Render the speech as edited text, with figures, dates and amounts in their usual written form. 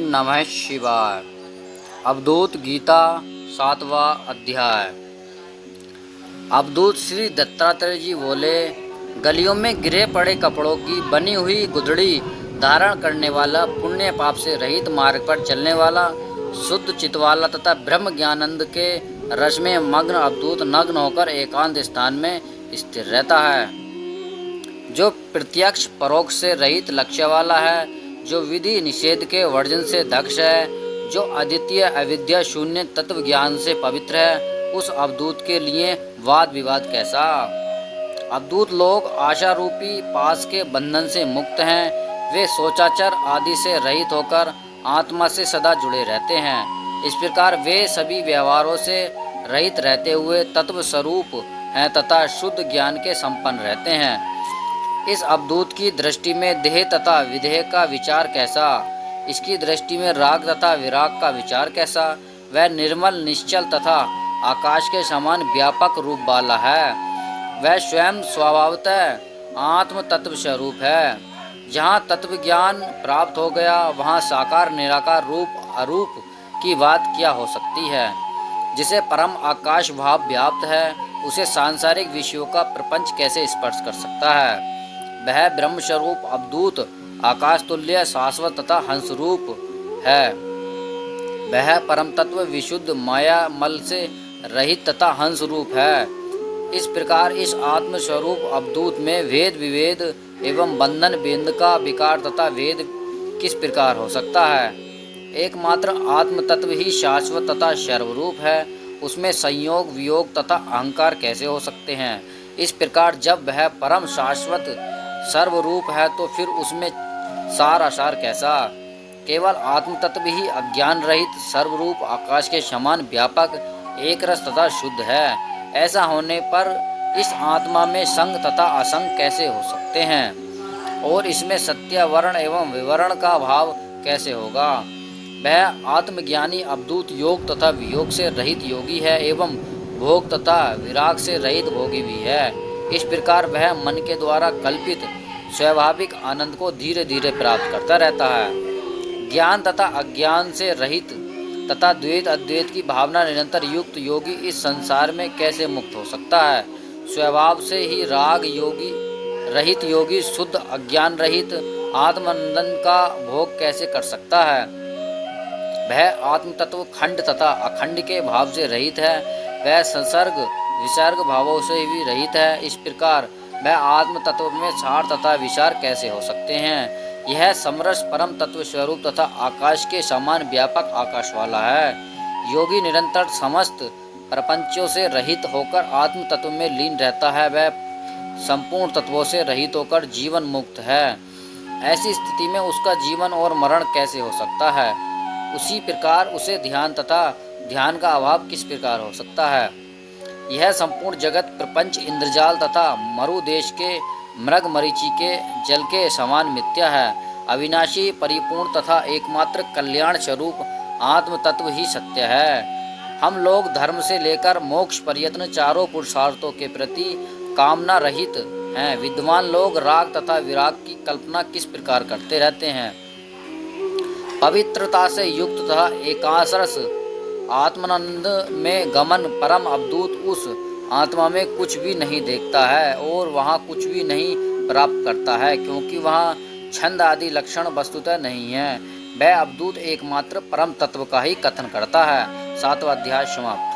नमः शिवाय। अवधूत गीता 7वां अध्याय। अवधूत श्री दत्तात्रेय जी बोले, गलियों में गिरे पड़े कपड़ों की बनी हुई गुदड़ी धारण करने वाला, पुण्य पाप से रहित मार्ग पर चलने वाला, शुद्ध चित्त वाला तथा ब्रह्म ज्ञानंद के रस में मग्न अवधूत नग्न होकर एकांत स्थान में स्थिर रहता है। जो प्रत्यक्ष परोक्ष से रहित लक्ष्य वाला है, जो विधि निषेध के वर्जन से दक्ष है, जो अद्वितीय अविद्या शून्य तत्व ज्ञान से पवित्र है, उस अवधूत के लिए वाद विवाद कैसा। अवधूत लोग आशा रूपी पास के बंधन से मुक्त हैं। वे सोचाचर आदि से रहित होकर आत्मा से सदा जुड़े रहते हैं। इस प्रकार वे सभी व्यवहारों से रहित रहते हुए तत्व स्वरूप हैं तथा शुद्ध ज्ञान के संपन्न रहते हैं। इस अवधूत की दृष्टि में देह तथा विदेह का विचार कैसा, इसकी दृष्टि में राग तथा विराग का विचार कैसा। वह निर्मल निश्चल तथा आकाश के समान व्यापक रूप वाला है। वह स्वयं स्वभावतः आत्म तत्व स्वरूप है। जहाँ तत्व ज्ञान प्राप्त हो गया, वहाँ साकार निराकार रूप अरूप की बात क्या हो सकती है। जिसे परम आकाश भाव व्याप्त है, उसे सांसारिक विषयों का प्रपंच कैसे स्पर्श कर सकता है। वह ब्रह्म स्वरूप अवधूत आकाश तुल्य शाश्वत तथा हंस रूप है। वह परम तत्व विशुद्ध माया मल से रहित तथा हंस रूप है। इस प्रकार इस आत्म स्वरूप अवधूत में वेद विवेद एवं बंधन बेंद का विकार तथा वेद किस प्रकार हो सकता है। एकमात्र आत्म तत्व ही शाश्वत तथा सर्वरूप है। उसमें संयोग वियोग तथा अहंकार कैसे हो सकते हैं। इस प्रकार जब वह परम शाश्वत सर्वरूप है, तो फिर उसमें सार असार कैसा। केवल आत्म तत्व ही अज्ञान रहित सर्वरूप आकाश के समान व्यापक एक रस तथा शुद्ध है। ऐसा होने पर इस आत्मा में संग तथा असंग कैसे हो सकते हैं, और इसमें सत्य वर्ण एवं विवरण का भाव कैसे होगा। वह आत्मज्ञानी अवधूत योग तथा वियोग से रहित योगी है एवं भोग तथा विराग से रहित भोगी भी है। इस प्रकार वह मन के द्वारा कल्पित स्वाभाविक आनंद को धीरे धीरे प्राप्त करता रहता है। ज्ञान तथा अज्ञान से रहित तथा द्वैत अद्वैत की भावना निरंतर युक्त योगी इस संसार में कैसे मुक्त हो सकता है। स्वभाव से ही राग योगी रहित योगी शुद्ध अज्ञान रहित आत्मानंद का भोग कैसे कर सकता है। वह आत्म तत्व खंड तथा अखंड के भाव से रहित है। वह संसर्ग विसर्ग भावों से भी रहित है। इस प्रकार वह आत्म तत्व में सार तथा विचार कैसे हो सकते हैं। यह समरस परम तत्व स्वरूप तथा आकाश के समान व्यापक आकाश वाला है। योगी निरंतर समस्त प्रपंचों से रहित होकर आत्म तत्व में लीन रहता है। वह संपूर्ण तत्वों से रहित होकर जीवन मुक्त है। ऐसी स्थिति में उसका जीवन और मरण कैसे हो सकता है। उसी प्रकार उसे ध्यान तथा ध्यान का अभाव किस प्रकार हो सकता है। यह संपूर्ण जगत प्रपंच इंद्रजाल तथा मरु देश के मृग मरीचि के जल के समान मिथ्या है। अविनाशी परिपूर्ण तथा एकमात्र कल्याण स्वरूप आत्म तत्व ही सत्य है। हम लोग धर्म से लेकर मोक्ष पर्यंत चारों पुरुषार्थों के प्रति कामना रहित हैं। विद्वान लोग राग तथा विराग की कल्पना किस प्रकार करते रहते हैं। पवित्रता से युक्त तथा एकांशरस आत्मानंद में गमन परम अवधूत उस आत्मा में कुछ भी नहीं देखता है और वहाँ कुछ भी नहीं प्राप्त करता है, क्योंकि वहाँ छंद आदि लक्षण वस्तुतः नहीं है। वह अवधूत एकमात्र परम तत्व का ही कथन करता है। 7वां अध्याय समाप्त।